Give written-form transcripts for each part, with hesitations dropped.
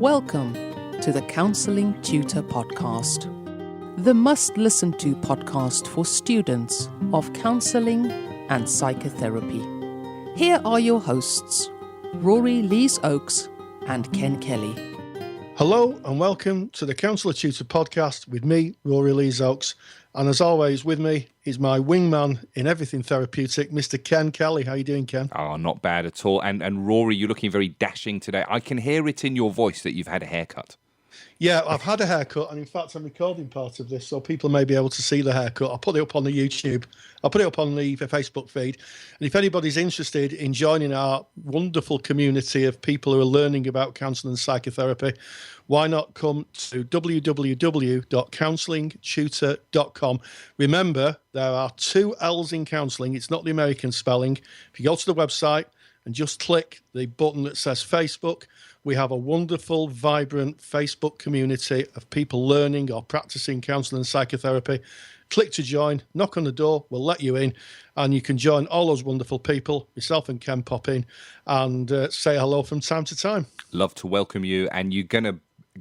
Welcome to the Counselling Tutor Podcast, the must-listen-to podcast for students of counselling and psychotherapy. Here are your hosts, Rory Lees-Oakes and Ken Kelly. Hello and welcome to the Counselling Tutor Podcast with me, Rory Lees-Oakes. And as always, with me is my wingman in everything therapeutic, Mr. Ken Kelly. How you doing, Ken? Oh, not bad at all. And Rory, you're looking very dashing today. I can hear it in your voice that you've had a haircut. Yeah, I've had a haircut, and in fact, I'm recording part of this, so people may be able to see the haircut. I'll put it up on the YouTube. I'll put it up on the Facebook feed. And if anybody's interested in joining our wonderful community of people who are learning about counselling and psychotherapy, why not come to www.counsellingtutor.com. Remember, there are two L's in counselling. It's not the American spelling. If you go to the website and just click the button that says Facebook, we have a wonderful, vibrant Facebook community of people learning or practicing counselling and psychotherapy. Click to join, knock on the door, we'll let you in, and you can join all those wonderful people. Myself and Ken pop in and say hello from time to time. Love to welcome you, and you're going to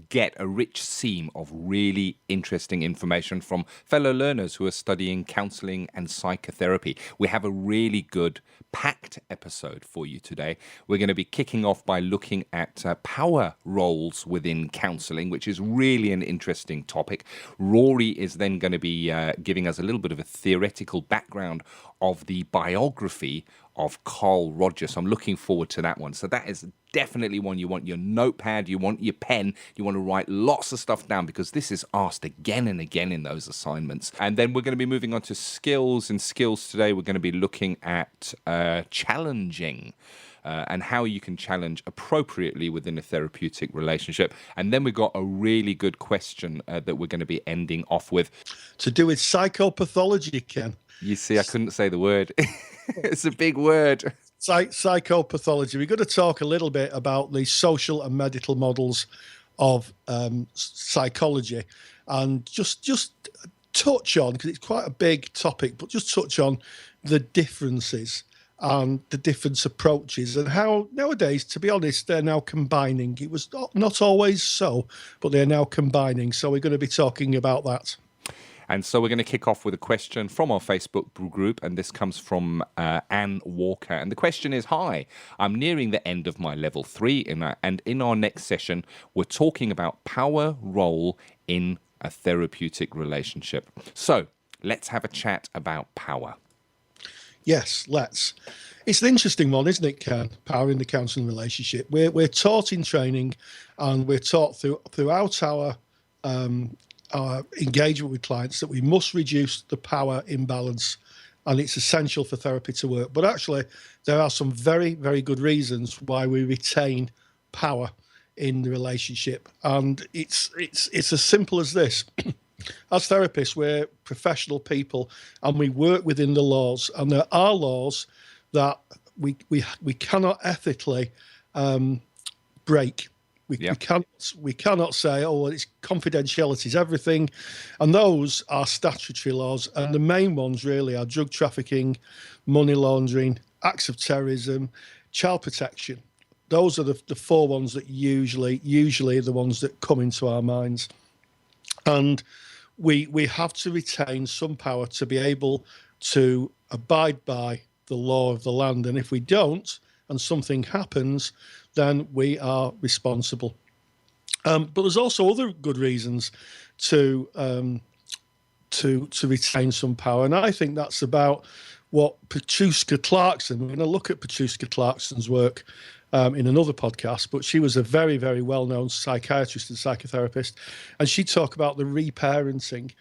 get a rich seam of really interesting information from fellow learners who are studying counselling and psychotherapy. We have a really good packed episode for you today. We're going to be kicking off by looking at power roles within counselling, which is really an interesting topic. Rory is then going to be giving us a little bit of a theoretical background of the biography of Carl Rogers. I'm looking forward to that one. So that is definitely one you want your notepad, you want your pen, you want to write lots of stuff down, because this is asked again and again in those assignments. And then we're going to be moving on to skills. And skills today, we're going to be looking at challenging and how you can challenge appropriately within a therapeutic relationship. And then we've got a really good question that we're going to be ending off with. To do with psychopathology, Ken. You see, I couldn't say the word. It's a big word. Psychopathology. We're going to talk a little bit about the social and medical models of psychology, and just touch on, because it's quite a big topic, but just touch on the differences and the different approaches, and how nowadays, to be honest, they're now combining. It was not always so, but they're now combining. So we're going to be talking about that. And so we're going to kick off with a question from our Facebook group, and this comes from Anne Walker. And the question is, hi, I'm nearing the end of my level 3, and in our next session, we're talking about power role in a therapeutic relationship. So let's have a chat about power. Yes, let's. It's an interesting one, isn't it, Ken? Power in the counselling relationship. We're taught in training, and we're taught throughout our engagement with clients that we must reduce the power imbalance, and it's essential for therapy to work. But actually, there are some very, very good reasons why we retain power in the relationship, and it's as simple as this. As therapists, we're professional people, and we work within the laws, and there are laws that we cannot ethically break. We cannot say, oh, well, it's confidentiality is everything. And those are statutory laws. And the main ones really are drug trafficking, money laundering, acts of terrorism, child protection. Those are the four ones that usually are the ones that come into our minds. And we have to retain some power to be able to abide by the law of the land. And if we don't, and something happens, then we are responsible. But there's also other good reasons to retain some power, and I think that's about what Petruska Clarkson. We're going to look at Petruska Clarkson's work in another podcast, but she was a very, very well-known psychiatrist and psychotherapist, and she talked about the reparenting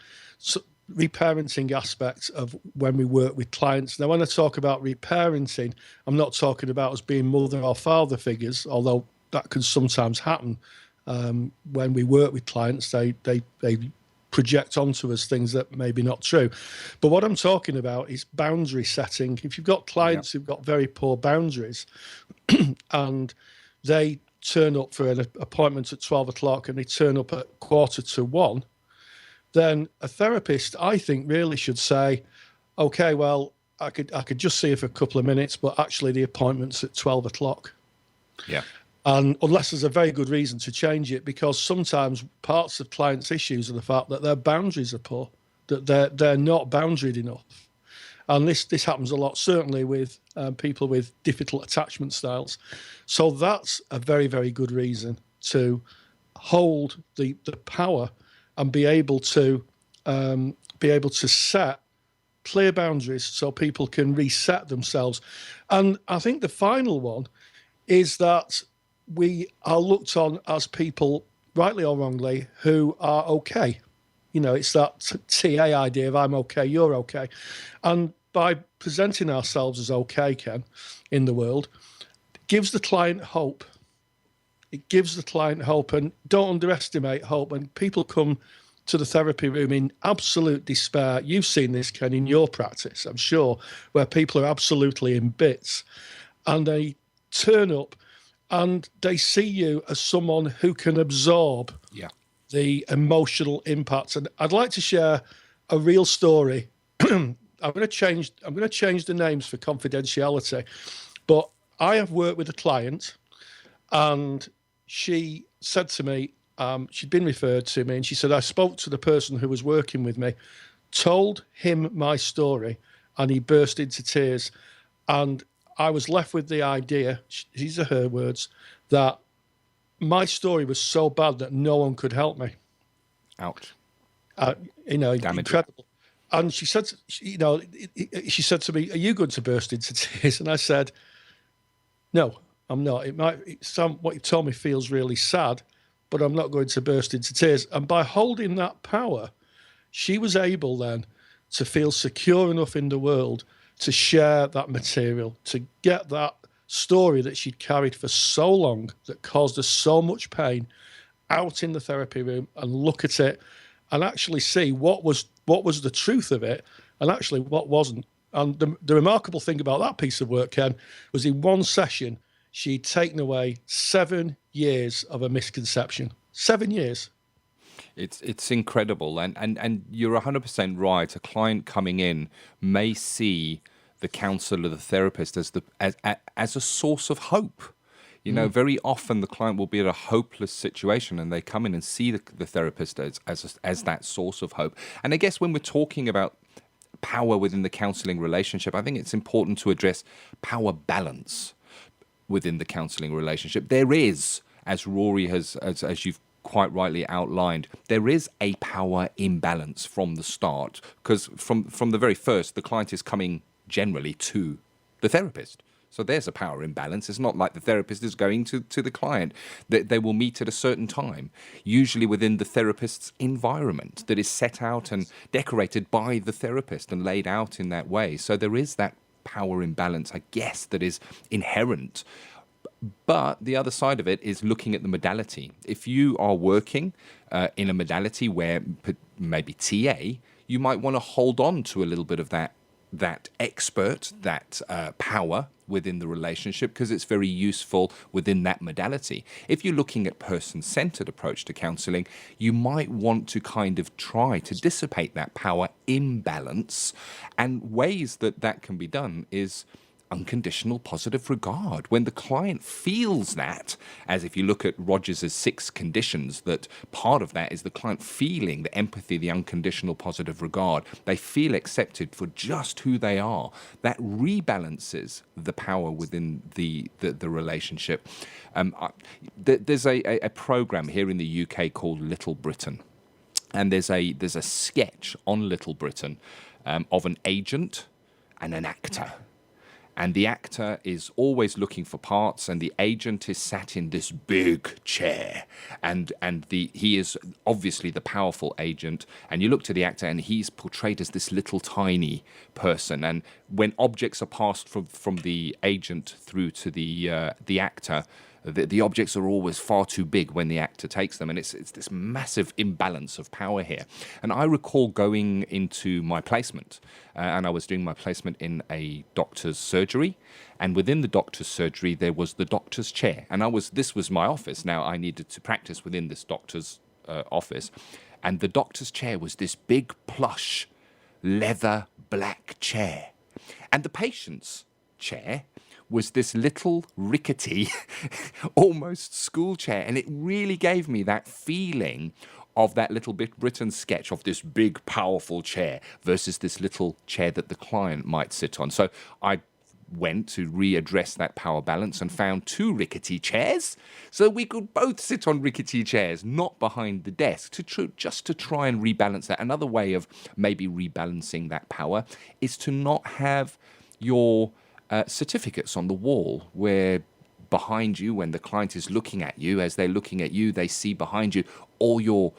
aspect of when we work with clients. Now, when I talk about reparenting, I'm not talking about us being mother or father figures, although that can sometimes happen. When we work with clients, they project onto us things that may be not true. But what I'm talking about is boundary setting. If you've got clients who've got very poor boundaries and they turn up for an appointment at 12 o'clock and they turn up at 1:45, then a therapist, I think, really should say, okay, well, I could just see you for a couple of minutes, but actually the appointment's at 12 o'clock. Yeah. And unless there's a very good reason to change it, because sometimes parts of clients' issues are the fact that their boundaries are poor, that they're not boundaried enough. And this happens a lot, certainly with people with difficult attachment styles. So that's a very, very good reason to hold the power and be able to set clear boundaries so people can reset themselves. And I think the final one is that we are looked on as people, rightly or wrongly, who are okay. You know, it's that TA idea of I'm okay, you're okay. And by presenting ourselves as okay, Ken, in the world, gives the client hope. It gives the client hope, and don't underestimate hope. When people come to the therapy room in absolute despair, you've seen this, Ken, in your practice, I'm sure, where people are absolutely in bits, and they turn up and they see you as someone who can absorb the emotional impact. And I'd like to share a real story. I'm going to change the names for confidentiality, but I have worked with a client, and she said to me, she'd been referred to me, and she said, I spoke to the person who was working with me, told him my story, and he burst into tears. And I was left with the idea, these are her words, that my story was so bad that no one could help me. Ouch. Damaging. Incredible. And she said, she said to me, are you going to burst into tears? And I said, no, I'm not. What you told me feels really sad, but I'm not going to burst into tears. And by holding that power, she was able then to feel secure enough in the world to share that material, to get that story that she'd carried for so long that caused her so much pain out in the therapy room and look at it and actually see what was the truth of it and actually what wasn't. And the remarkable thing about that piece of work, Ken, was in one session, she'd taken away 7 years of a misconception. 7 years. It's incredible. And you're 100% right. A client coming in may see the counsellor, the therapist, as a source of hope. You know, very often the client will be at a hopeless situation and they come in and see the therapist as that source of hope. And I guess when we're talking about power within the counselling relationship, I think it's important to address power balance within the counselling relationship. There is, as Rory has, as you've quite rightly outlined, there is a power imbalance from the start, because from the very first, the client is coming generally to the therapist. So there's a power imbalance. It's not like the therapist is going to the client. They will meet at a certain time, usually within the therapist's environment that is set out and decorated by the therapist and laid out in that way. So there is that power imbalance, I guess, that is inherent. But the other side of it is looking at the modality. If you are working in a modality where maybe TA, you might want to hold on to a little bit of that expert, that power within the relationship, because it's very useful within that modality. If you're looking at person-centered approach to counselling, you might want to kind of try to dissipate that power imbalance, and ways that can be done is unconditional positive regard. When the client feels that, as if you look at Rogers' 6 conditions, that part of that is the client feeling the empathy, the unconditional positive regard. They feel accepted for just who they are. That rebalances the power within the relationship. There's a program here in the UK called Little Britain, and there's a sketch on Little Britain of an agent and an actor. And the actor is always looking for parts, and the agent is sat in this big chair, and he is obviously the powerful agent. And you look to the actor, and he's portrayed as this little tiny person. And when objects are passed from the agent through to the actor, the objects are always far too big when the actor takes them, and it's this massive imbalance of power here. And I recall going into my placement, and I was doing my placement in a doctor's surgery, and within the doctor's surgery there was the doctor's chair, and this was my office. Now I needed to practice within this doctor's office, and the doctor's chair was this big plush leather black chair, and the patient's chair was this little rickety, almost school chair. And it really gave me that feeling of that Little Britain sketch of this big, powerful chair versus this little chair that the client might sit on. So I went to readdress that power balance and found 2 rickety chairs so we could both sit on rickety chairs, not behind the desk, just to try and rebalance that. Another way of maybe rebalancing that power is to not have your certificates on the wall where behind you, when the client is looking at you, as they're looking at you, they see behind you all your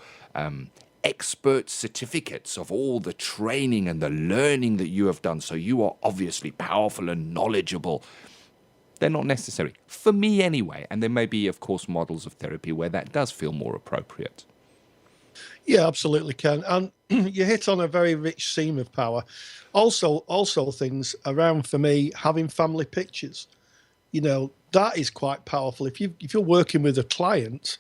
expert certificates of all the training and the learning that you have done. So you are obviously powerful and knowledgeable. They're not necessary, for me anyway. And there may be, of course, models of therapy where that does feel more appropriate. Yeah, absolutely, Ken. And you hit on a very rich theme of power. Also things around, for me, having family pictures. You know, that is quite powerful. If you're working with a client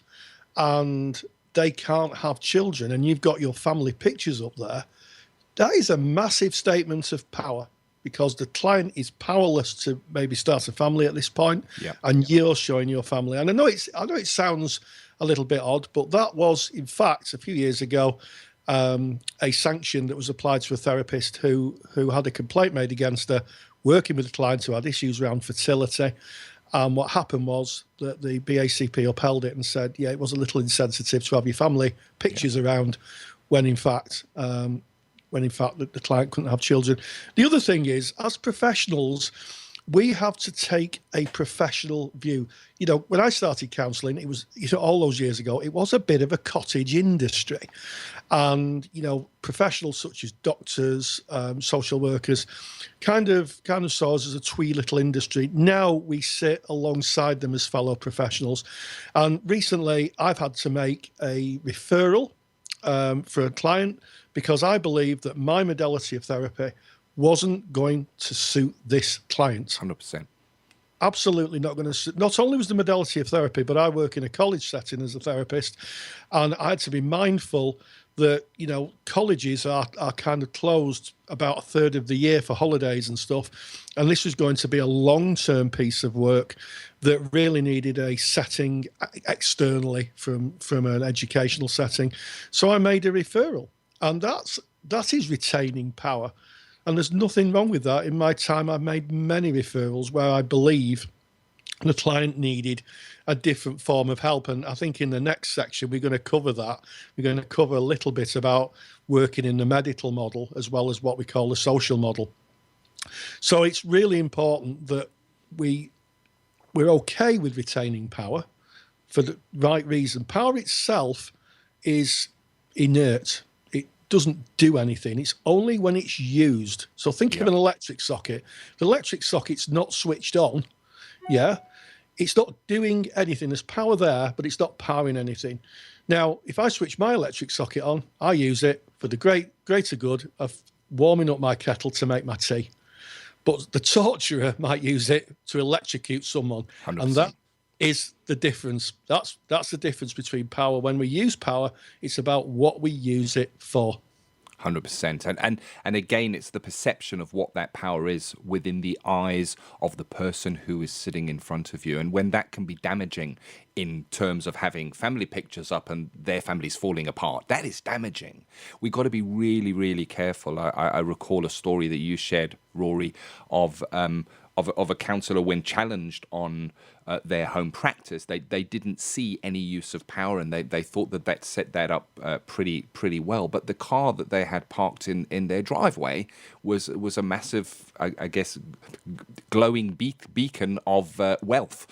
and they can't have children and you've got your family pictures up there, that is a massive statement of power, because the client is powerless to maybe start a family at this point. Yeah. And you're showing your family. And I know it sounds a little bit odd, but that was, in fact, a few years ago, a sanction that was applied to a therapist who had a complaint made against her working with a client who had issues around fertility. And what happened was that the BACP upheld it and said, yeah, it was a little insensitive to have your family pictures around when in fact the client couldn't have children. The other thing is, as professionals, we have to take a professional view. You know, when I started counselling, it was, all those years ago, it was a bit of a cottage industry. And, professionals such as doctors, social workers, kind of saw us as a twee little industry. Now we sit alongside them as fellow professionals. And recently I've had to make a referral for a client because I believe that my modality of therapy wasn't going to suit this client. 100%. Absolutely not going to suit. Not only was the modality of therapy, but I work in a college setting as a therapist, and I had to be mindful that, colleges are kind of closed about a third of the year for holidays and stuff. And this was going to be a long-term piece of work that really needed a setting externally from an educational setting. So I made a referral, and that is retaining power. And there's nothing wrong with that. In my time, I've made many referrals where I believe the client needed a different form of help. And I think in the next section, we're going to cover that. We're going to cover a little bit about working in the medical model as well as what we call the social model. So it's really important that we're okay with retaining power for the right reason. Power itself is inert. Doesn't do anything. It's only when it's used. So think of an electric socket. The electric socket's not switched on. Yeah. It's not doing anything. There's power there, but it's not powering anything. Now, if I switch my electric socket on, I use it for the greater good of warming up my kettle to make my tea. But the torturer might use it to electrocute someone. 100%. And that is the difference. That's the difference between power. When we use power, it's about what we use it for. 100%. And again, it's the perception of what that power is within the eyes of the person who is sitting in front of you. And when that can be damaging in terms of having family pictures up and their families falling apart, that is damaging. We've got to be really, really careful. I recall a story that you shared, Rory, of a counsellor when challenged on their home practice. They didn't see any use of power, and they thought that set that up pretty well. But the car that they had parked in their driveway was a massive, I guess, glowing beacon of wealth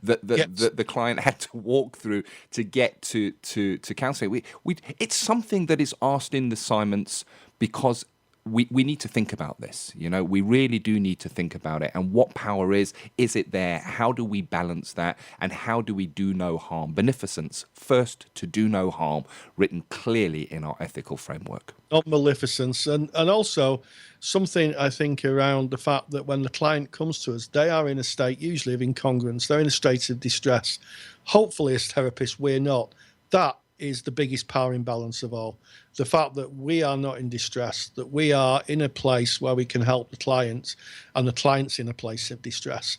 that the client had to walk through to get to counselling. It's something that is asked in the assignments because we need to think about this. We really do need to think about it. And what power is it there? How do we balance that? And how do we do no harm? Beneficence, first to do no harm, written clearly in our ethical framework. Not maleficence. And also something I think around the fact that when the client comes to us, they are in a state usually of incongruence. They're in a state of distress. Hopefully as therapists, we're not. That is the biggest power imbalance of all. The fact that we are not in distress, that we are in a place where we can help the client, and the client's in a place of distress,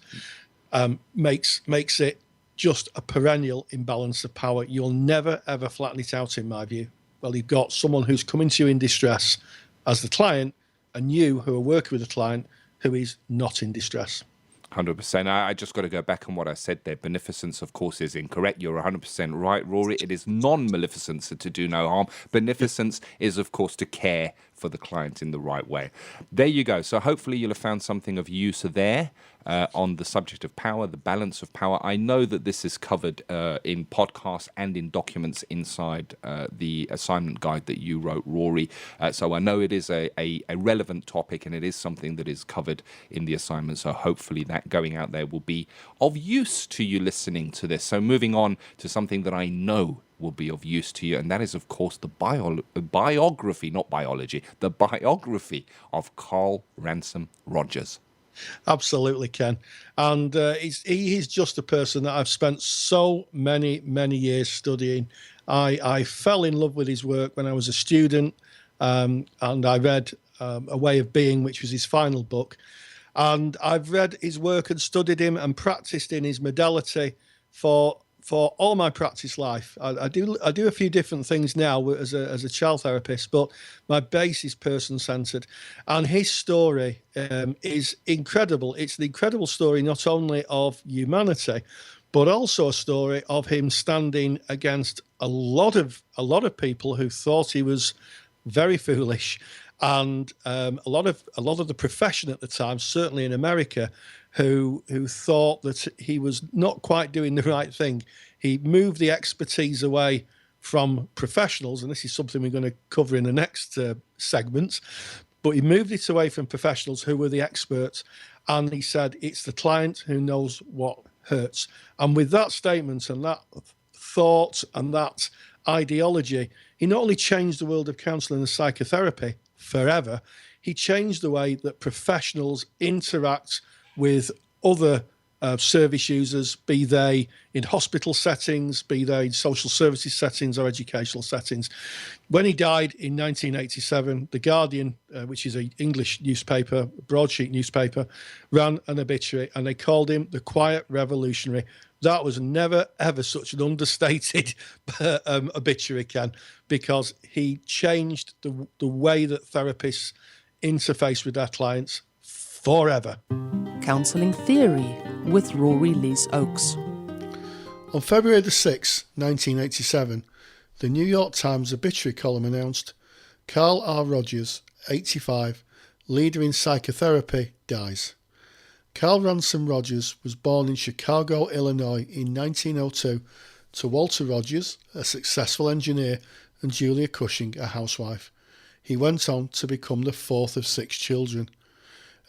makes it just a perennial imbalance of power. You'll never, ever flatten it out, in my view. Well, you've got someone who's coming to you in distress as the client, and you who are working with the client who is not in distress. 100%. I just got to go back on what I said there. Beneficence, of course, is incorrect. You're 100% right, Rory. It is non-maleficence to do no harm. Beneficence is, of course, to care for the client in the right way. There you go. So hopefully you'll have found something of use there on the subject of power, the balance of power. I know that this is covered in podcasts and in documents inside the assignment guide that you wrote, Rory. So I know it is a relevant topic, and it is something that is covered in the assignment. So hopefully that going out there will be of use to you listening to this. So moving on to something that I know will be of use to you, and that is, of course, the biography, not biology, the biography of Carl Ransom Rogers. Absolutely, Ken. And he is just a person that I've spent so many years studying. I fell in love with his work when I was a student, and I read A Way of Being, which was his final book. And I've read his work and studied him and practiced in his modality for all my practice life. I do a few different things now as a child therapist, but my base is person-centered. And his story is incredible. It's the incredible story not only of humanity, but also a story of him standing against a lot of people who thought he was very foolish, and a lot of the profession at the time, certainly in America, who thought that he was not quite doing the right thing. He moved the expertise away from professionals, and this is something we're going to cover in the next segments, but he moved it away from professionals who were the experts, and he said it's the client who knows what hurts. And with that statement and that thought and that ideology, he not only changed the world of counselling and psychotherapy forever, he changed the way that professionals interact with other service users, be they in hospital settings, be they in social services settings or educational settings. When he died in 1987, The Guardian, which is an English newspaper, broadsheet newspaper, ran an obituary, and they called him the Quiet Revolutionary. That was never, ever such an understated obituary, Ken, because he changed the way that therapists interface with their clients forever. Counselling Theory with Rory Lees-Oakes. On February the 6th, 1987, the New York Times obituary column announced Carl R. Rogers, 85, leader in psychotherapy, dies. Carl Ransom Rogers was born in Chicago, Illinois in 1902 to Walter Rogers, a successful engineer, and Julia Cushing, a housewife. He went on to become the fourth of 6 children.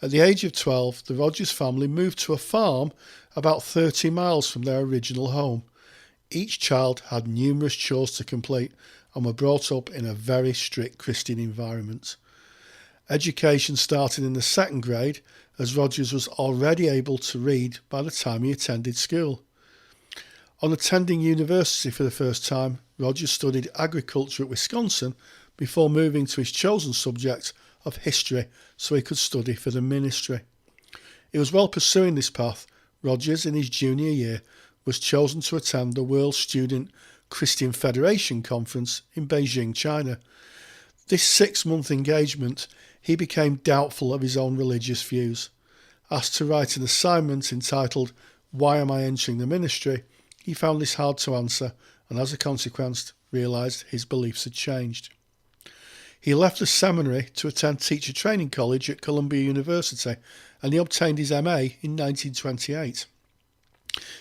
At the age of 12, the Rogers family moved to a farm about 30 miles from their original home. Each child had numerous chores to complete and were brought up in a very strict Christian environment. Education started in the 2nd grade, as Rogers was already able to read by the time he attended school. On attending university for the first time, Rogers studied agriculture at Wisconsin before moving to his chosen subject of history so he could study for the ministry. It was while pursuing this path, Rogers, in his junior year, was chosen to attend the World Student Christian Federation Conference in Beijing, China. This 6-month engagement, he became doubtful of his own religious views. Asked to write an assignment entitled, "Why Am I Entering the Ministry?" he found this hard to answer, and as a consequence realised his beliefs had changed. He left the seminary to attend teacher training college at Columbia University, and he obtained his MA in 1928.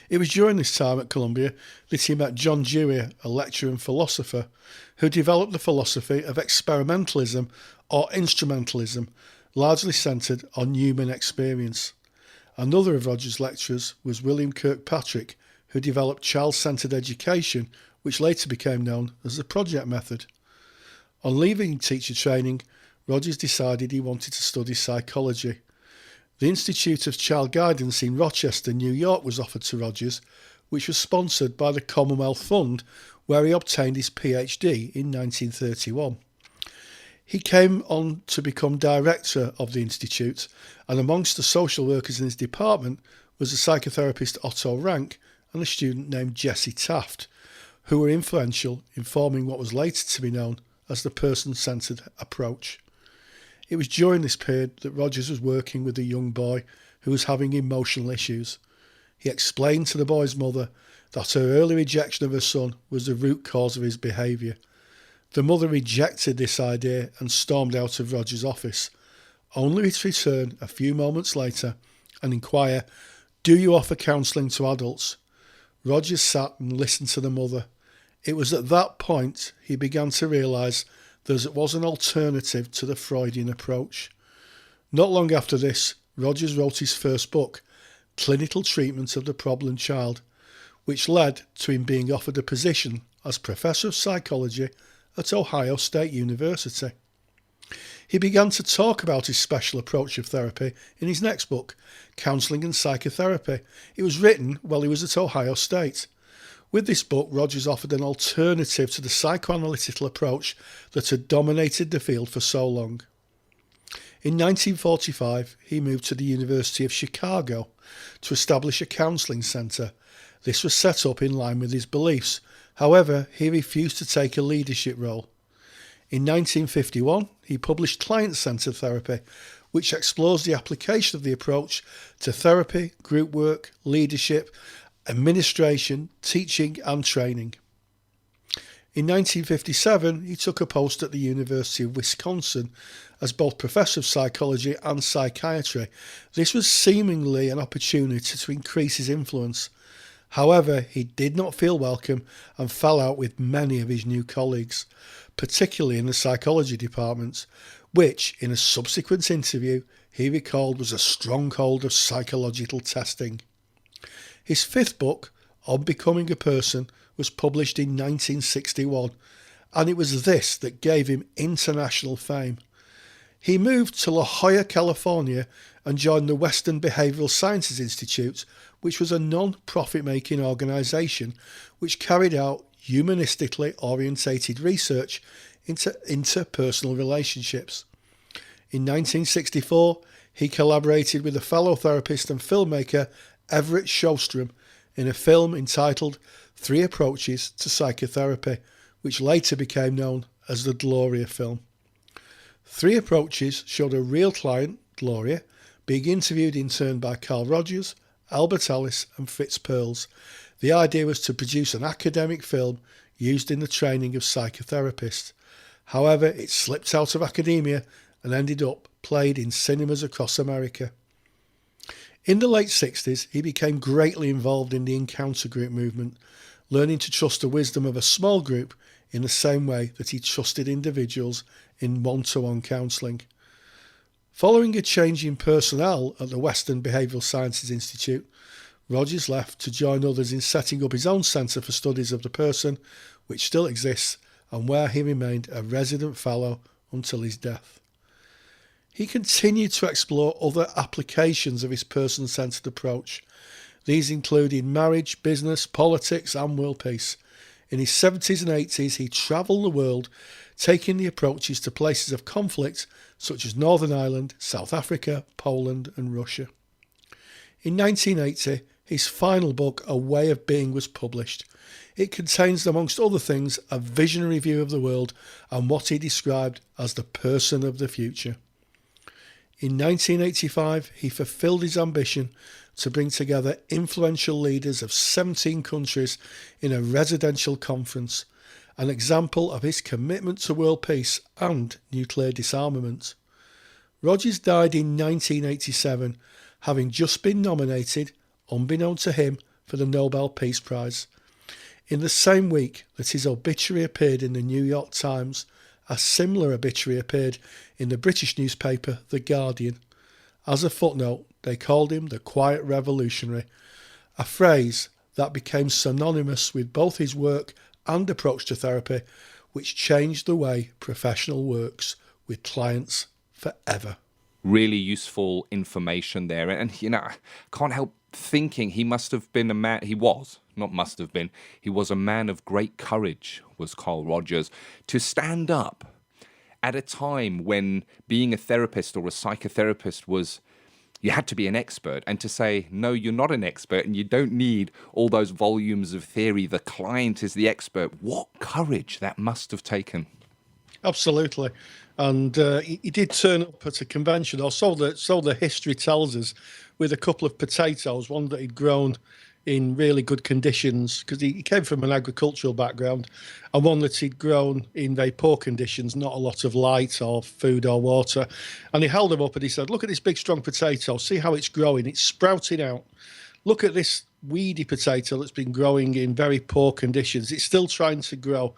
It was during this time at Columbia that he met John Dewey, a lecturer and philosopher, who developed the philosophy of experimentalism or instrumentalism, largely centred on human experience. Another of Rogers' lecturers was William Kirkpatrick, who developed child-centred education, which later became known as the project method. On leaving teacher training, Rogers decided he wanted to study psychology. The Institute of Child Guidance in Rochester, New York was offered to Rogers, which was sponsored by the Commonwealth Fund, where he obtained his PhD in 1931. He came on to become director of the Institute, and amongst the social workers in his department was the psychotherapist Otto Rank and a student named Jessie Taft, who were influential in forming what was later to be known as the person-centred approach. It was during this period that Rogers was working with a young boy who was having emotional issues. He explained to the boy's mother that her early rejection of her son was the root cause of his behaviour. The mother rejected this idea and stormed out of Rogers' office, only to return a few moments later and inquire, "Do you offer counselling to adults?" Rogers sat and listened to the mother. It was at that point he began to realise there was an alternative to the Freudian approach. Not long after this, Rogers wrote his first book, Clinical Treatment of the Problem Child, which led to him being offered a position as Professor of Psychology at Ohio State University. He began to talk about his special approach of therapy in his next book, Counselling and Psychotherapy. It was written while he was at Ohio State. With this book, Rogers offered an alternative to the psychoanalytical approach that had dominated the field for so long. In 1945, he moved to the University of Chicago to establish a counselling centre. This was set up in line with his beliefs. However, he refused to take a leadership role. In 1951, he published Client-Centred Therapy, which explores the application of the approach to therapy, group work, leadership, administration, teaching and training. In 1957, he took a post at the University of Wisconsin as both Professor of Psychology and Psychiatry. This was seemingly an opportunity to increase his influence. However, he did not feel welcome and fell out with many of his new colleagues, particularly in the psychology department, which, in a subsequent interview, he recalled was a stronghold of psychological testing. His fifth book, On Becoming a Person, was published in 1961, and it was this that gave him international fame. He moved to La Jolla, California, and joined the Western Behavioural Sciences Institute, which was a non-profit making organisation which carried out humanistically orientated research into interpersonal relationships. In 1964, he collaborated with a fellow therapist and filmmaker Everett Sjostrom in a film entitled 3 Approaches to Psychotherapy, which later became known as the Gloria film. 3 Approaches showed a real client, Gloria, being interviewed in turn by Carl Rogers, Albert Ellis and Fritz Perls. The idea was to produce an academic film used in the training of psychotherapists. However, it slipped out of academia and ended up played in cinemas across America. In the late 60s, he became greatly involved in the encounter group movement, learning to trust the wisdom of a small group in the same way that he trusted individuals in one-to-one counselling. Following a change in personnel at the Western Behavioural Sciences Institute, Rogers left to join others in setting up his own Centre for Studies of the Person, which still exists and where he remained a resident fellow until his death. He continued to explore other applications of his person-centred approach. These included marriage, business, politics and world peace. In his 70s and 80s, he travelled the world, taking the approaches to places of conflict such as Northern Ireland, South Africa, Poland and Russia. In 1980, his final book, A Way of Being, was published. It contains, amongst other things, a visionary view of the world and what he described as the person of the future. In 1985, he fulfilled his ambition to bring together influential leaders of 17 countries in a residential conference, an example of his commitment to world peace and nuclear disarmament. Rogers died in 1987, having just been nominated, unbeknown to him, for the Nobel Peace Prize. In the same week that his obituary appeared in the New York Times, a similar obituary appeared in the British newspaper The Guardian. As a footnote, they called him the Quiet Revolutionary, a phrase that became synonymous with both his work and approach to therapy, which changed the way professional works with clients forever. Really useful information there. And, I can't help thinking he must have been a man, he was not must have been, he was a man of great courage, was Carl Rogers, to stand up at a time when being a therapist or a psychotherapist was, you had to be an expert, and to say, no, you're not an expert and you don't need all those volumes of theory. The client is the expert. What courage that must have taken. Absolutely. And he did turn up at a convention, or so the history tells us, with a couple of potatoes, one that he'd grown in really good conditions, because he came from an agricultural background, and one that he'd grown in very poor conditions, not a lot of light or food or water. And he held them up and he said, look at this big strong potato, see how it's growing, it's sprouting out. Look at this weedy potato that's been growing in very poor conditions, it's still trying to grow.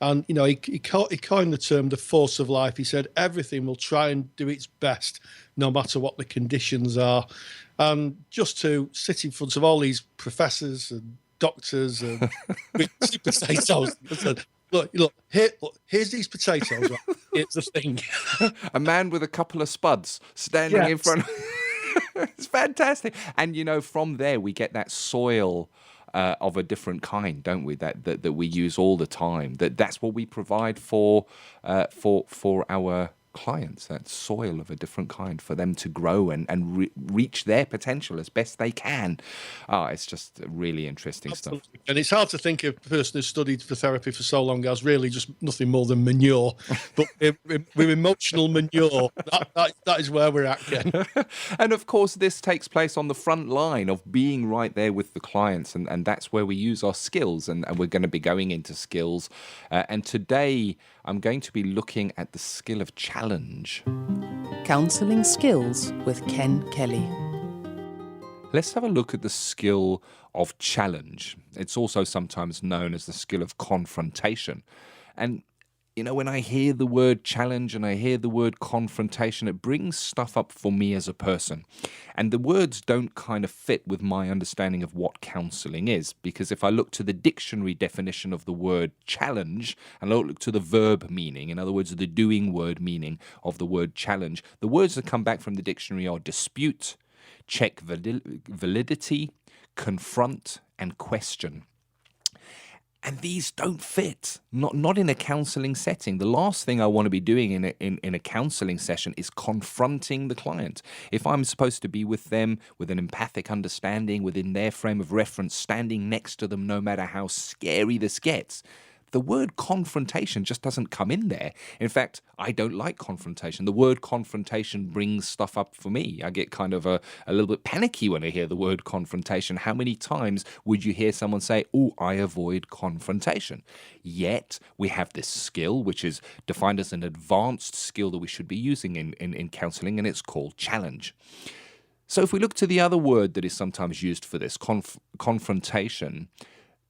And, you know, he coined the term the force of life. He said everything will try and do its best, no matter what the conditions are. And just to sit in front of all these professors and doctors and with potatoes, and said, look, here's these potatoes. Right? Here's the thing. A man with a couple of spuds standing in front. It's fantastic. And, you know, from there we get that soil of a different kind, don't we? That we use all the time. That's what we provide for our clients. That soil of a different kind for them to grow and reach their potential as best they can. It's just really interesting stuff. And it's hard to think of a person who's studied for therapy for so long as really just nothing more than manure. But we're emotional manure. That is where we're at, Ken. And of course, this takes place on the front line of being right there with the clients. And that's where we use our skills. And we're going to be going into skills. And today, I'm going to be looking at the skill of challenge. Counselling Skills with Ken Kelly. Let's have a look at the skill of challenge. It's also sometimes known as the skill of confrontation. And, you know, when I hear the word challenge and I hear the word confrontation, it brings stuff up for me as a person. And the words don't kind of fit with my understanding of what counselling is. Because if I look to the dictionary definition of the word challenge, and I look to the verb meaning, in other words, the doing word meaning of the word challenge, the words that come back from the dictionary are dispute, check validity, confront, and question. And these don't fit, not in a counselling setting. The last thing I want to be doing in a counselling session is confronting the client. If I'm supposed to be with them with an empathic understanding within their frame of reference, standing next to them no matter how scary this gets, the word confrontation just doesn't come in there. In fact, I don't like confrontation. The word confrontation brings stuff up for me. I get kind of a little bit panicky when I hear the word confrontation. How many times would you hear someone say, oh, I avoid confrontation? Yet we have this skill, which is defined as an advanced skill that we should be using in counselling, and it's called challenge. So if we look to the other word that is sometimes used for this, confrontation,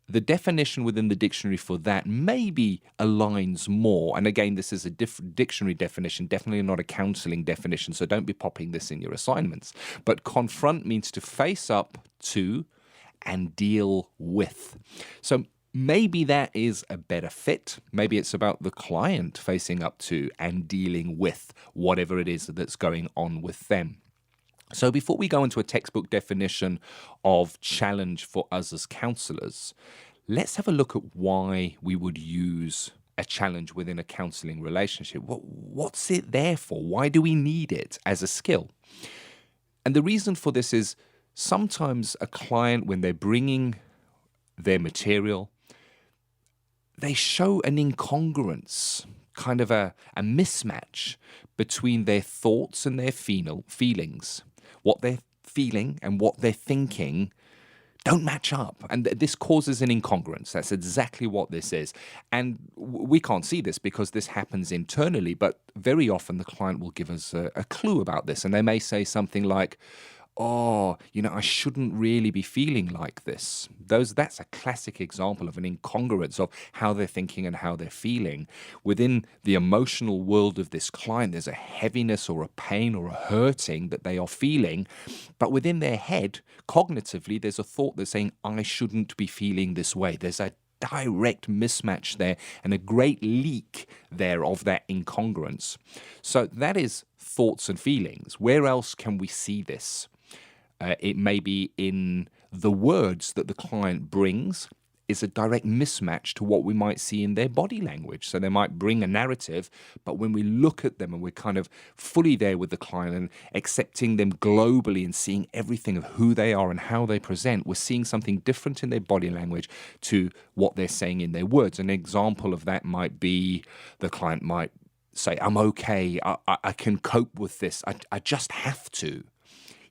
the definition within the dictionary for that maybe aligns more. And again, this is a dictionary definition, definitely not a counselling definition, so don't be popping this in your assignments. But confront means to face up to and deal with. So maybe that is a better fit. Maybe it's about the client facing up to and dealing with whatever it is that's going on with them. So before we go into a textbook definition of challenge for us as counsellors, let's have a look at why we would use a challenge within a counselling relationship. What's it there for? Why do we need it as a skill? And the reason for this is sometimes a client, when they're bringing their material, they show an incongruence, kind of a mismatch between their thoughts and their feelings. What they're feeling and what they're thinking don't match up. And this causes an incongruence. That's exactly what this is. And we can't see this because this happens internally, but very often the client will give us a clue about this. And they may say something like, oh, you know, I shouldn't really be feeling like this. That's a classic example of an incongruence of how they're thinking and how they're feeling. Within the emotional world of this client, there's a heaviness or a pain or a hurting that they are feeling. But within their head, cognitively, there's a thought that's saying, I shouldn't be feeling this way. There's a direct mismatch there and a great leak there of that incongruence. So that is thoughts and feelings. Where else can we see this? It may be in the words that the client brings is a direct mismatch to what we might see in their body language. So they might bring a narrative, but when we look at them and we're kind of fully there with the client and accepting them globally and seeing everything of who they are and how they present, we're seeing something different in their body language to what they're saying in their words. An example of that might be the client might say, I'm okay, I can cope with this, I just have to.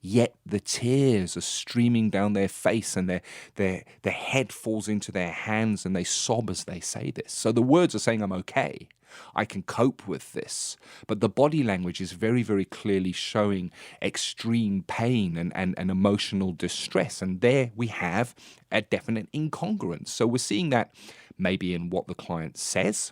Yet the tears are streaming down their face and their head falls into their hands and they sob as they say this. So the words are saying, I'm okay, I can cope with this. But the body language is very, very clearly showing extreme pain and emotional distress. And there we have a definite incongruence. So we're seeing that maybe in what the client says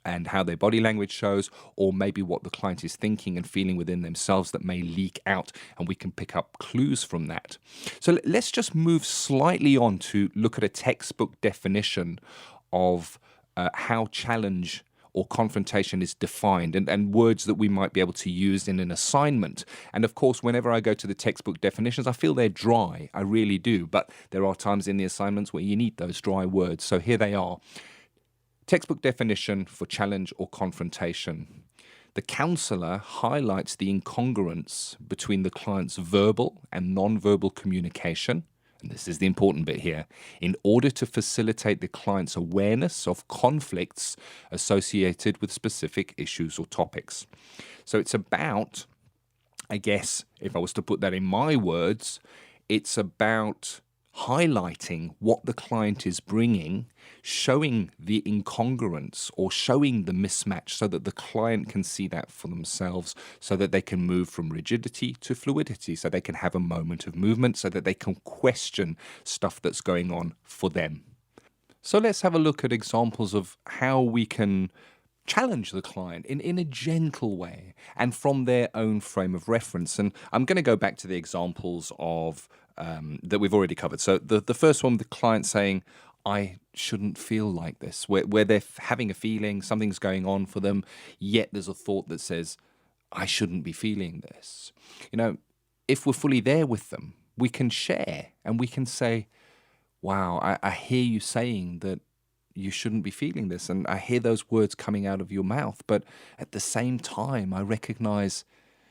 and how their body language shows, or maybe what the client is thinking and feeling within themselves that may leak out, and we can pick up clues from that. So let's just move slightly on to look at a textbook definition of how challenge or confrontation is defined, and words that we might be able to use in an assignment. And of course, whenever I go to the textbook definitions, I feel they're dry. I really do. But there are times in the assignments where you need those dry words. So here they are. Textbook definition for challenge or confrontation. The counsellor highlights the incongruence between the client's verbal and non-verbal communication, and this is the important bit here, in order to facilitate the client's awareness of conflicts associated with specific issues or topics. So it's about, I guess, if I was to put that in my words, it's about highlighting what the client is bringing, showing the incongruence or showing the mismatch so that the client can see that for themselves, so that they can move from rigidity to fluidity, so they can have a moment of movement, so that they can question stuff that's going on for them. So let's have a look at examples of how we can challenge the client in a gentle way and from their own frame of reference. And I'm going to go back to the examples of that we've already covered. So the first one, the client saying, I shouldn't feel like this, where they're having a feeling, something's going on for them, yet there's a thought that says, I shouldn't be feeling this. You know, if we're fully there with them, we can share and we can say, wow, I hear you saying that you shouldn't be feeling this, and I hear those words coming out of your mouth, but at the same time, I recognize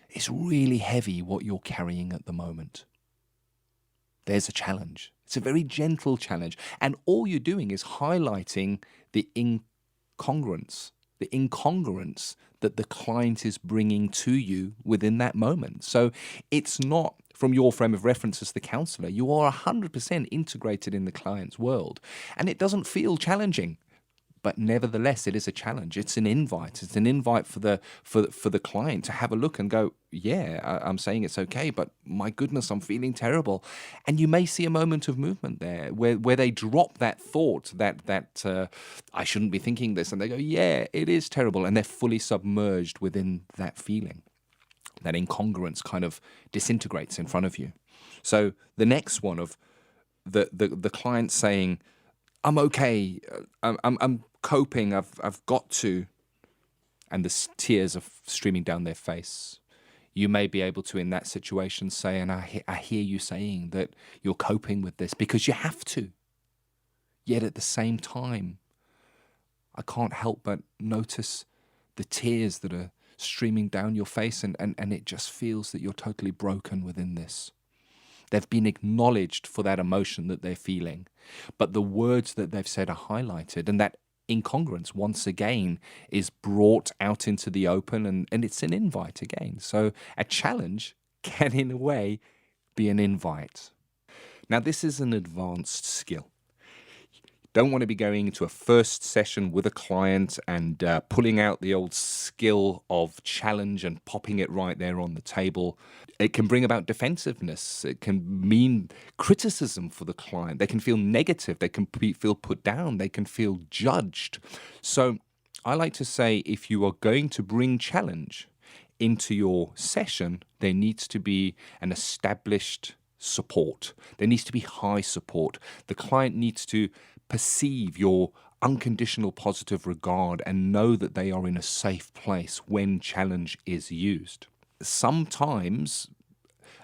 it's really heavy what you're carrying at the moment. There's a challenge. It's a very gentle challenge. And all you're doing is highlighting the incongruence that the client is bringing to you within that moment. So it's not from your frame of reference as the counsellor. You are 100% integrated in the client's world. And it doesn't feel challenging. But nevertheless, it is a challenge. It's an invite. It's an invite for the client to have a look and go, yeah, I'm saying it's okay, but my goodness, I'm feeling terrible. And you may see a moment of movement there where they drop that thought that I shouldn't be thinking this, and they go, yeah, it is terrible, and they're fully submerged within that feeling. That incongruence kind of disintegrates in front of you. So the next one of the client saying, I'm okay, I'm coping, I've got to, and the tears are streaming down their face. You may be able to, in that situation, say, and I hear you saying that you're coping with this because you have to. Yet at the same time, I can't help but notice the tears that are streaming down your face, and it just feels that you're totally broken within this. They've been acknowledged for that emotion that they're feeling, but the words that they've said are highlighted, and that incongruence once again is brought out into the open, and it's an invite again. So a challenge can, in a way, be an invite. Now, this is an advanced skill. Don't want to be going into a first session with a client and pulling out the old skill of challenge and popping it right there on the table. It can bring about defensiveness. It can mean criticism for the client. They can feel negative. They can feel put down. They can feel judged. So I like to say, if you are going to bring challenge into your session, there needs to be an established support. There needs to be high support. The client needs to perceive your unconditional positive regard and know that they are in a safe place when challenge is used. Sometimes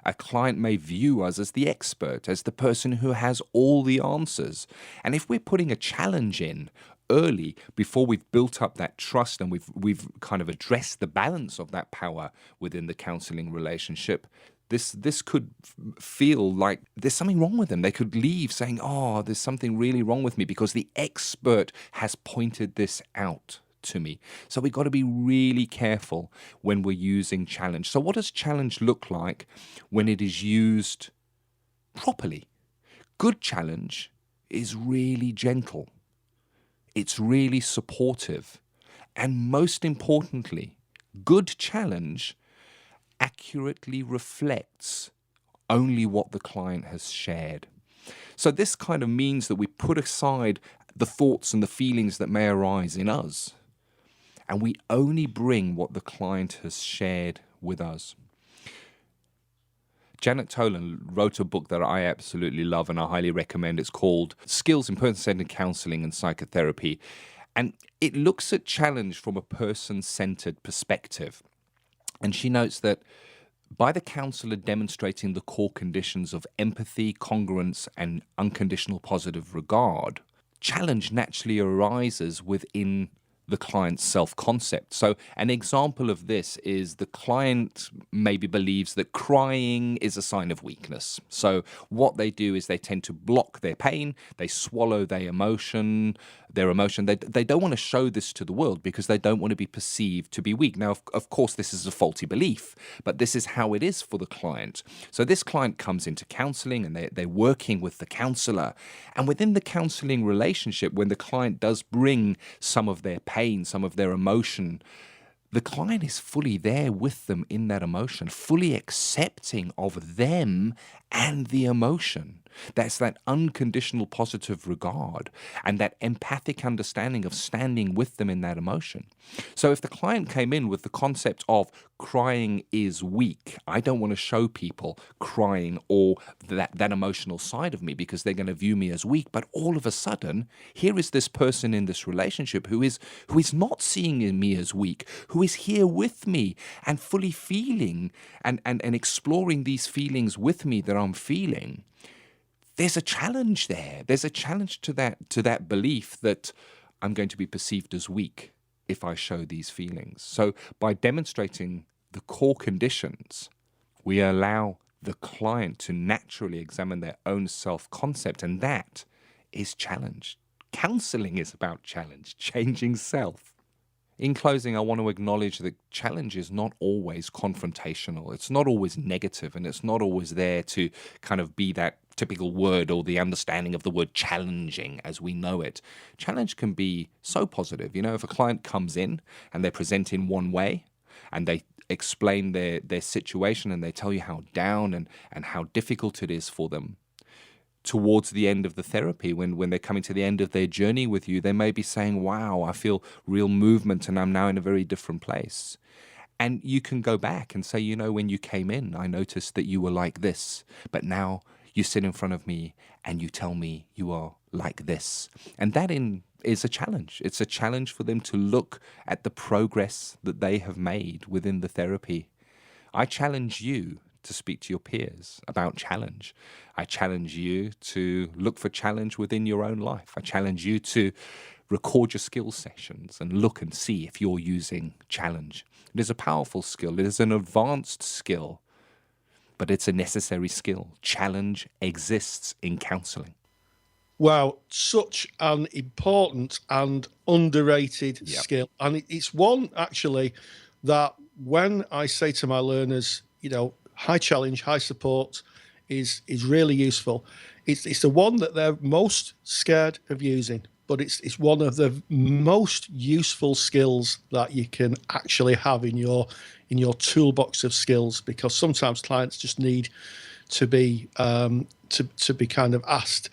A client may view us as the expert, as the person who has all the answers. And if we're putting a challenge in early, before we've built up that trust and we've kind of addressed the balance of that power within the counseling relationship, this could feel like there's something wrong with them. They could leave saying, oh, there's something really wrong with me because the expert has pointed this out to me. So we've got to be really careful when we're using challenge. So what does challenge look like when it is used properly? Good challenge is really gentle. It's really supportive. And most importantly, good challenge accurately reflects only what the client has shared. So this kind of means that we put aside the thoughts and the feelings that may arise in us, and we only bring what the client has shared with us. Janet Tolan wrote a book that I absolutely love and I highly recommend. It's called Skills in Person-Centered Counseling and Psychotherapy. And it looks at challenge from a person-centered perspective. And she notes that by the counselor demonstrating the core conditions of empathy, congruence, and unconditional positive regard, challenge naturally arises within the client's self-concept. So an example of this is the client maybe believes that crying is a sign of weakness. So what they do is they tend to block their pain, they swallow their emotion. They don't want to show this to the world because they don't want to be perceived to be weak. Now, of course, this is a faulty belief, but this is how it is for the client. So this client comes into counseling and they're working with the counselor. And within the counseling relationship, when the client does bring some of their pain, some of their emotion, the client is fully there with them in that emotion, fully accepting of them and the emotion. That's that unconditional positive regard and that empathic understanding of standing with them in that emotion. So if the client came in with the concept of crying is weak, I don't want to show people crying or that emotional side of me because they're going to view me as weak. But all of a sudden, here is this person in this relationship who is not seeing me as weak, who is here with me and fully feeling and exploring these feelings with me that I'm feeling. There's a challenge there. There's a challenge to that belief that I'm going to be perceived as weak if I show these feelings. So by demonstrating the core conditions, we allow the client to naturally examine their own self-concept, and that is challenge. Counseling is about challenge, changing self. In closing, I want to acknowledge that challenge is not always confrontational. It's not always negative, and it's not always there to kind of be that typical word or the understanding of the word challenging as we know it. Challenge can be so positive. You know, if a client comes in and they present in one way and they explain their situation and they tell you how down and how difficult it is for them, towards the end of the therapy, when they're coming to the end of their journey with you, they may be saying, wow, I feel real movement and I'm now in a very different place. And you can go back and say, you know, when you came in, I noticed that you were like this, but now you sit in front of me and you tell me you are like this. And that is a challenge. It's a challenge for them to look at the progress that they have made within the therapy. I challenge you to speak to your peers about challenge. I challenge you to look for challenge within your own life. I challenge you to record your skill sessions and look and see if you're using challenge. It is a powerful skill. It is an advanced skill, but it's a necessary skill. Challenge exists in counseling. Wow, such an important and underrated skill. And it's one, actually, that when I say to my learners, you know, high challenge, high support is really useful. It's the one that they're most scared of using, but it's one of the most useful skills that you can actually have in your toolbox of skills, because sometimes clients just need to be to be kind of asked,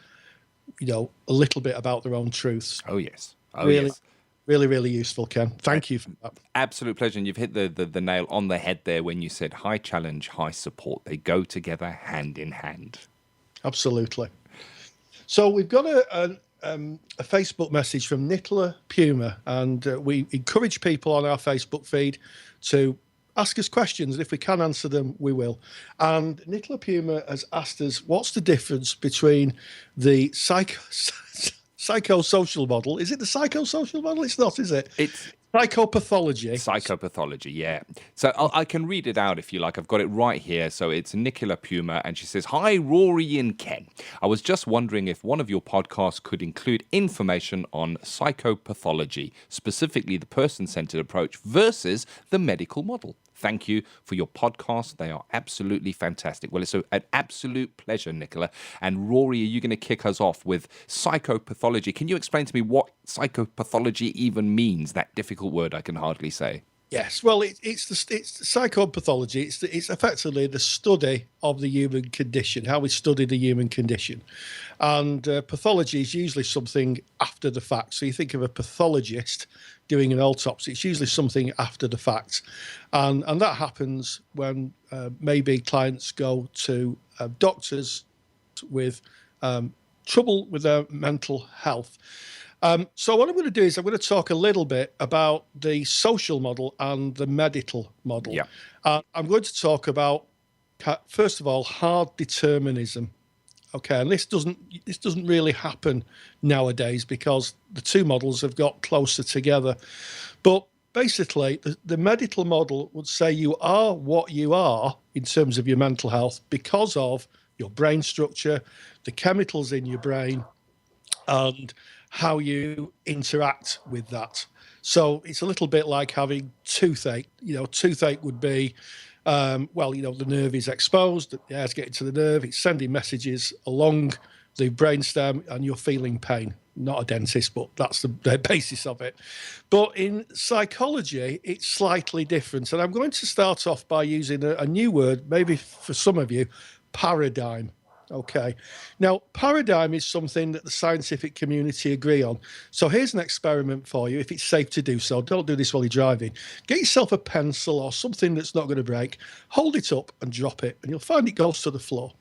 you know, a little bit about their own truths. Oh yes. Really, really useful, Ken. Thank you for that. Absolute pleasure. And you've hit the nail on the head there when you said high challenge, high support. They go together hand in hand. Absolutely. So we've got a Facebook message from Nicola Puma, and we encourage people on our Facebook feed to ask us questions. If we can answer them, we will. And Nicola Puma has asked us, what's the difference between the psychosocial model? Is it the psychosocial model? It's not, is it? It's psychopathology. Psychopathology, yeah. So I can read it out if you like. I've got it right here. So it's Nicola Puma, and she says, "Hi, Rory and Ken. I was just wondering if one of your podcasts could include information on psychopathology, specifically the person-centered approach versus the medical model. Thank you for your podcast. They are absolutely fantastic." Well, it's an absolute pleasure, Nicola. And Rory, are you going to kick us off with psychopathology? Can you explain to me what psychopathology even means? That difficult word I can hardly say. Yes, well, it's psychopathology. It's effectively the study of the human condition, how we study the human condition. And pathology is usually something after the fact. So you think of a pathologist doing an autopsy, it's usually something after the fact. And that happens when maybe clients go to doctors with trouble with their mental health. So what I'm going to do is I'm going to talk a little bit about the social model and the medical model. Yeah. I'm going to talk about, first of all, hard determinism. Okay, and this doesn't really happen nowadays because the two models have got closer together. But basically, the medical model would say you are what you are in terms of your mental health because of your brain structure, the chemicals in your brain, and how you interact with that. So it's a little bit like having toothache. Toothache would be, the nerve is exposed, the air's getting to the nerve, it's sending messages along the brainstem, and you're feeling pain. Not a dentist, but that's the basis of it. But in psychology, it's slightly different. And I'm going to start off by using a new word, maybe for some of you, paradigm. Okay. Now, paradigm is something that the scientific community agree on. So here's an experiment for you, if it's safe to do so. Don't do this while you're driving. Get yourself a pencil or something that's not going to break. Hold it up and drop it, and you'll find it goes to the floor.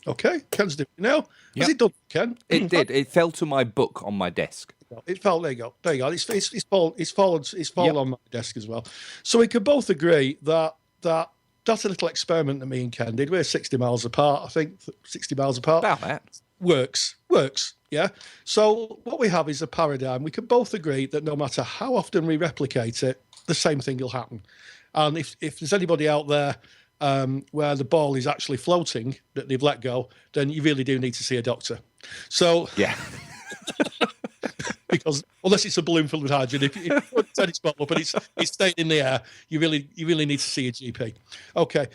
Okay? Ken's doing it now. Yep. Has it done, Ken? It did. It fell to my book on my desk. It fell. There you go. There you go. It's fallen Yep. on my desk as well. So we could both agree that that's a little experiment that me and Ken did. We're 60 miles apart, I think, 60 miles apart. About that. Works, yeah? So what we have is a paradigm. We can both agree that no matter how often we replicate it, the same thing will happen. And if there's anybody out there where the ball is actually floating, that they've let go, then you really do need to see a doctor. So... Yeah. Because unless it's a balloon filled with hydrogen, if you put a tennis ball up and it's staying in the air, you really need to see a GP. Okay.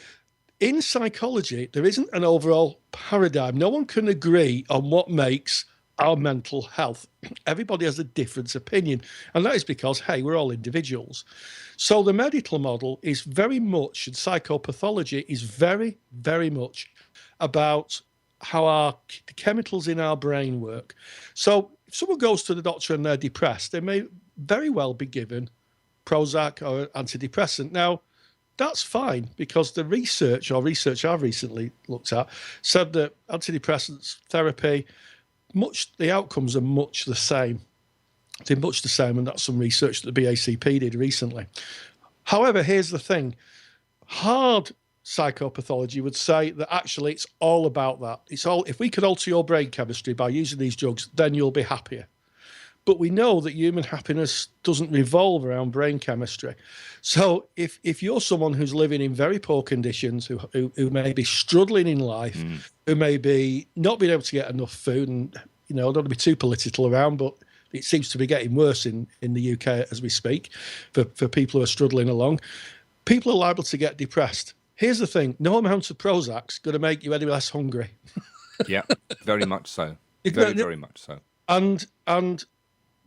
In psychology, there isn't an overall paradigm. No one can agree on what makes our mental health. Everybody has a different opinion. And that is because, hey, we're all individuals. So the medical model is very much, and psychopathology is very, very much about how the chemicals in our brain work. So if someone goes to the doctor and they're depressed, they may very well be given Prozac or antidepressant. Now, that's fine because the research I've recently looked at said that antidepressants therapy, the outcomes are much the same. They're much the same, and that's some research that the BACP did recently. However, here's the thing. Hard psychopathology would say that actually it's all about that. If we could alter your brain chemistry by using these drugs, then you'll be happier. But we know that human happiness doesn't revolve around brain chemistry. So if you're someone who's living in very poor conditions, who may be struggling in life, who may be not being able to get enough food, and I don't want to be too political around, but it seems to be getting worse in the UK as we speak for people who are struggling along, people are liable to get depressed. Here's the thing: no amount of Prozac's going to make you any less hungry. Yeah, very much so. Very much so. And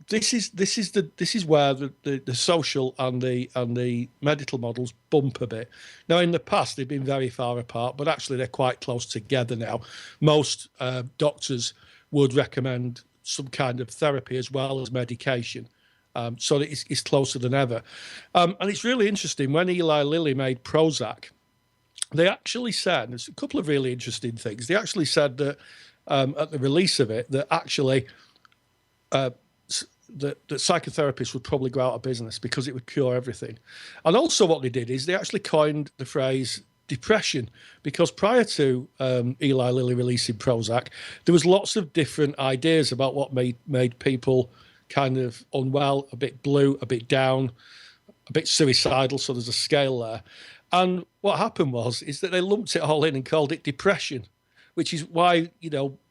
this is where the social and the medical models bump a bit. Now, in the past, they've been very far apart, but actually they're quite close together now. Most doctors would recommend some kind of therapy as well as medication. So it's closer than ever. And it's really interesting. When Eli Lilly made Prozac, they actually said, there's a couple of really interesting things. They actually said that at the release of it, that actually that psychotherapists would probably go out of business because it would cure everything. And also what they did is they actually coined the phrase depression, because prior to Eli Lilly releasing Prozac, there was lots of different ideas about what made people kind of unwell, a bit blue, a bit down, a bit suicidal. So there's a scale there. And what happened is that they lumped it all in and called it depression, which is why,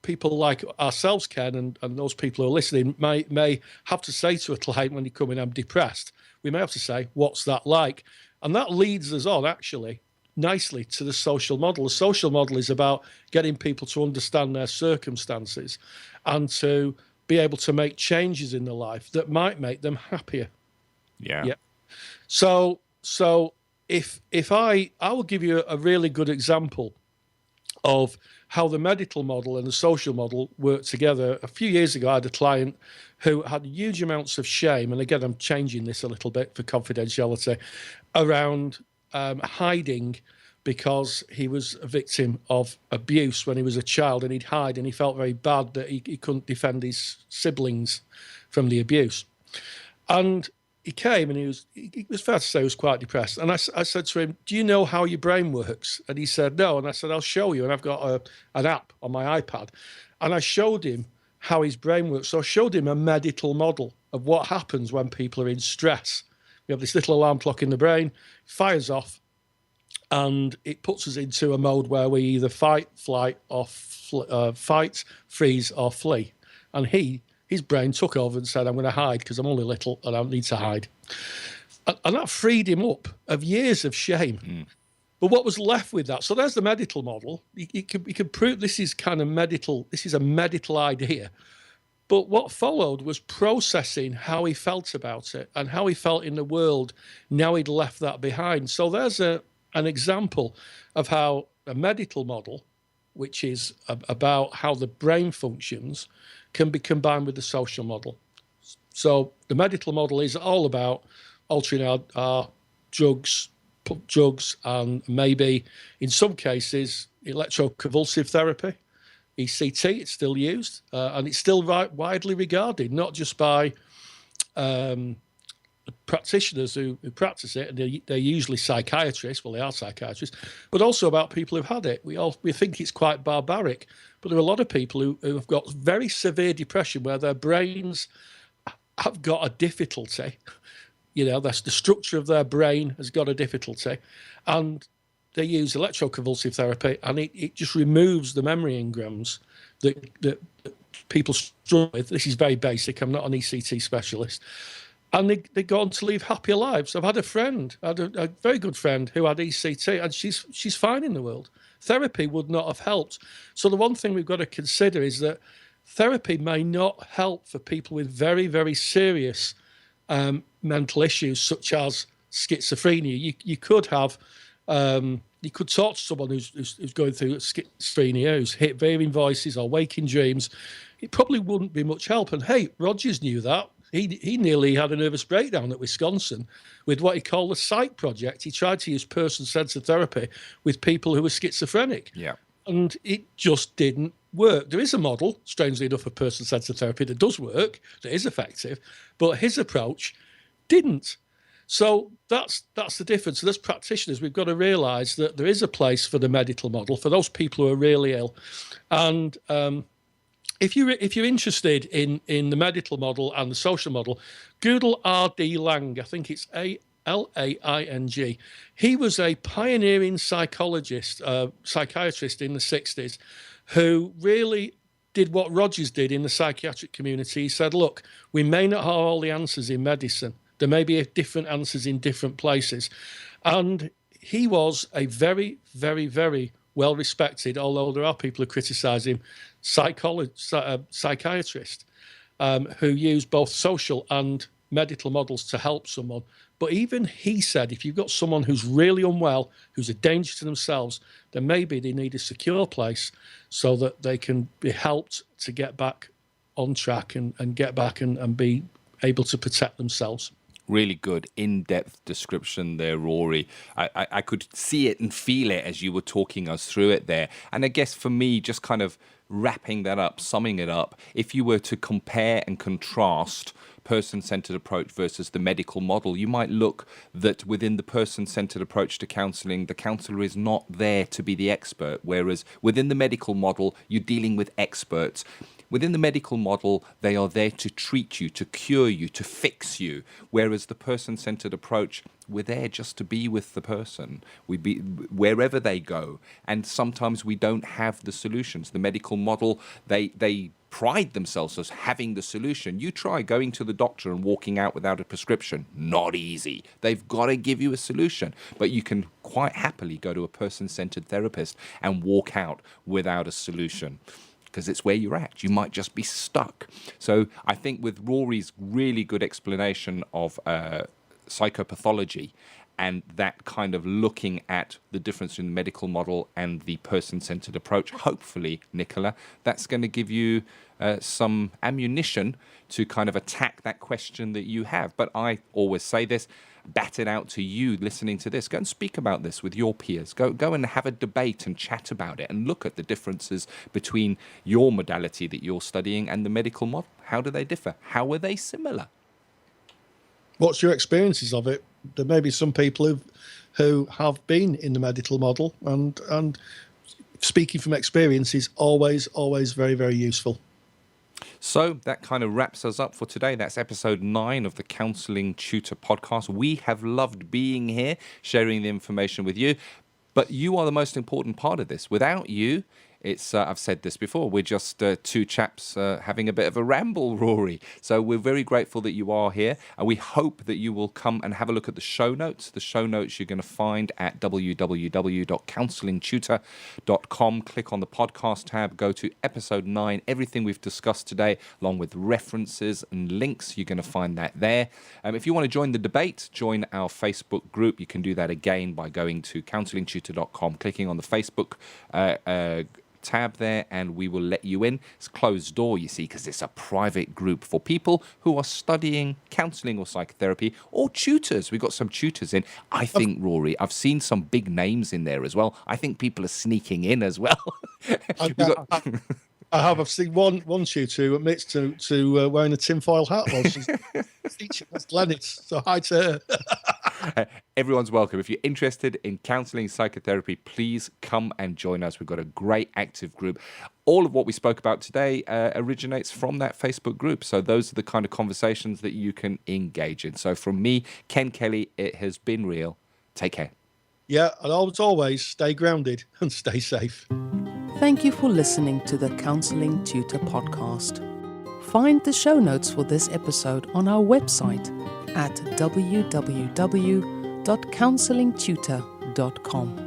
people like ourselves, Ken, and those people who are listening may have to say to a client when you come in, I'm depressed. We may have to say, what's that like? And that leads us on, actually, nicely to the social model. The social model is about getting people to understand their circumstances and to be able to make changes in their life that might make them happier. Yeah. So if I will give you a really good example of how the medical model and the social model work together. A few years ago, I had a client who had huge amounts of shame, and again, I'm changing this a little bit for confidentiality, around hiding because he was a victim of abuse when he was a child, and he'd hide, and he felt very bad that he couldn't defend his siblings from the abuse. And he came, and it was fair to say he was quite depressed. And I said to him, do you know how your brain works? And he said, no. And I said, I'll show you. And I've got an app on my iPad. And I showed him how his brain works. So I showed him a medical model of what happens when people are in stress. We have this little alarm clock in the brain, fires off, and it puts us into a mode where we either fight, flight, or fight, freeze, or flee. And his brain took over and said, I'm going to hide because I'm only little and I don't need to hide. And that freed him up of years of shame. Mm. But what was left with that? So there's the medical model. You could prove this is kind of medical. This is a medical idea. But what followed was processing how he felt about it and how he felt in the world now he'd left that behind. So there's an example of how a medical model, which is about how the brain functions, can be combined with the social model. So the medical model is all about altering our drugs, and maybe in some cases electroconvulsive therapy, ECT. It's still used and it's still widely regarded, not just by practitioners who practice it, and they're usually psychiatrists. Well, they are psychiatrists, but also about people who've had it. We think it's quite barbaric, but there are a lot of people who have got very severe depression where their brains have got a difficulty. That's the structure of their brain has got a difficulty, and they use electroconvulsive therapy, and it just removes the memory engrams that people struggle with. This is very basic. I'm not an ECT specialist. And they go on to live happier lives. I've had a very good friend who had ECT, and she's fine in the world. Therapy would not have helped. So the one thing we've got to consider is that therapy may not help for people with very, very serious mental issues, such as schizophrenia. You could have, you could talk to someone who's going through schizophrenia, who's hearing voices or waking dreams. It probably wouldn't be much help. And hey, Rogers knew that. He nearly had a nervous breakdown at Wisconsin with what he called the Psych Project. He tried to use person-centered therapy with people who were schizophrenic. Yeah. And it just didn't work. There is a model, strangely enough, of person-centered therapy that does work, that is effective, but his approach didn't. So that's the difference. So as practitioners, we've got to realise that there is a place for the medical model for those people who are really ill. And if you're interested in the medical model and the social model, Google R.D. Laing. I think it's Laing. He was a pioneering psychiatrist in the 60s who really did what Rogers did in the psychiatric community. He said, look, we may not have all the answers in medicine. There may be different answers in different places. And he was a very, very, very well-respected, although there are people who criticise him, psychiatrist who use both social and medical models to help someone. But even he said, if you've got someone who's really unwell, who's a danger to themselves, then maybe they need a secure place so that they can be helped to get back on track and get back and be able to protect themselves. Really good in-depth description there, Rory. I could see it and feel it as you were talking us through it there. And I guess for me, just kind of wrapping that up, summing it up, if you were to compare and contrast person-centered approach versus the medical model, you might look that within the person-centered approach to counselling, the counsellor is not there to be the expert, whereas within the medical model, you're dealing with experts. Within the medical model, they are there to treat you, to cure you, to fix you, whereas the person-centered approach, we're there just to be with the person. We be wherever they go, and sometimes we don't have the solutions. The medical model, they pride themselves as having the solution. You try going to the doctor and walking out without a prescription. Not easy. They've got to give you a solution. But you can quite happily go to a person-centered therapist and walk out without a solution, because it's where you're at. You might just be stuck. So I think with Rory's really good explanation of psychopathology and that kind of looking at the difference in the medical model and the person-centered approach, hopefully, Nicola, that's going to give you some ammunition to kind of attack that question that you have. But I always say this, bat it out to you listening to this. Go and speak about this with your peers. Go and have a debate and chat about it and look at the differences between your modality that you're studying and the medical model. How do they differ? How are they similar? What's your experiences of it? There may be some people who have been in the medical model, and speaking from experience is always very, very useful. So that kind of wraps us up for today. That's episode 9 of the Counselling Tutor Podcast. We have loved being here, sharing the information with you, but you are the most important part of this. Without you, it's I've said this before, we're just two chaps having a bit of a ramble, Rory. So we're very grateful that you are here, and we hope that you will come and have a look at the show notes. The show notes you're going to find at www.counsellingtutor.com. Click on the podcast tab, go to episode 9. Everything we've discussed today, along with references and links, you're going to find that there. If you want to join the debate, join our Facebook group. You can do that again by going to counsellingtutor.com, clicking on the Facebook tab there, and we will let you in. It's closed door, you see, because it's a private group for people who are studying counselling or psychotherapy, or tutors. We've got some tutors in. I think, Rory, I've seen some big names in there as well. I think people are sneaking in as well. I've seen one tutor who admits to wearing a tinfoil hat while she's teaching us Glennis. So hi to her. Everyone's welcome. If you're interested in counselling psychotherapy, please come and join us. We've got a great active group. All of what we spoke about today originates from that Facebook group. So those are the kind of conversations that you can engage in. So from me, Ken Kelly, it has been real. Take care. Yeah, and always stay grounded and stay safe. Thank you for listening to the Counselling Tutor Podcast. Find the show notes for this episode on our website at www.counsellingtutor.com.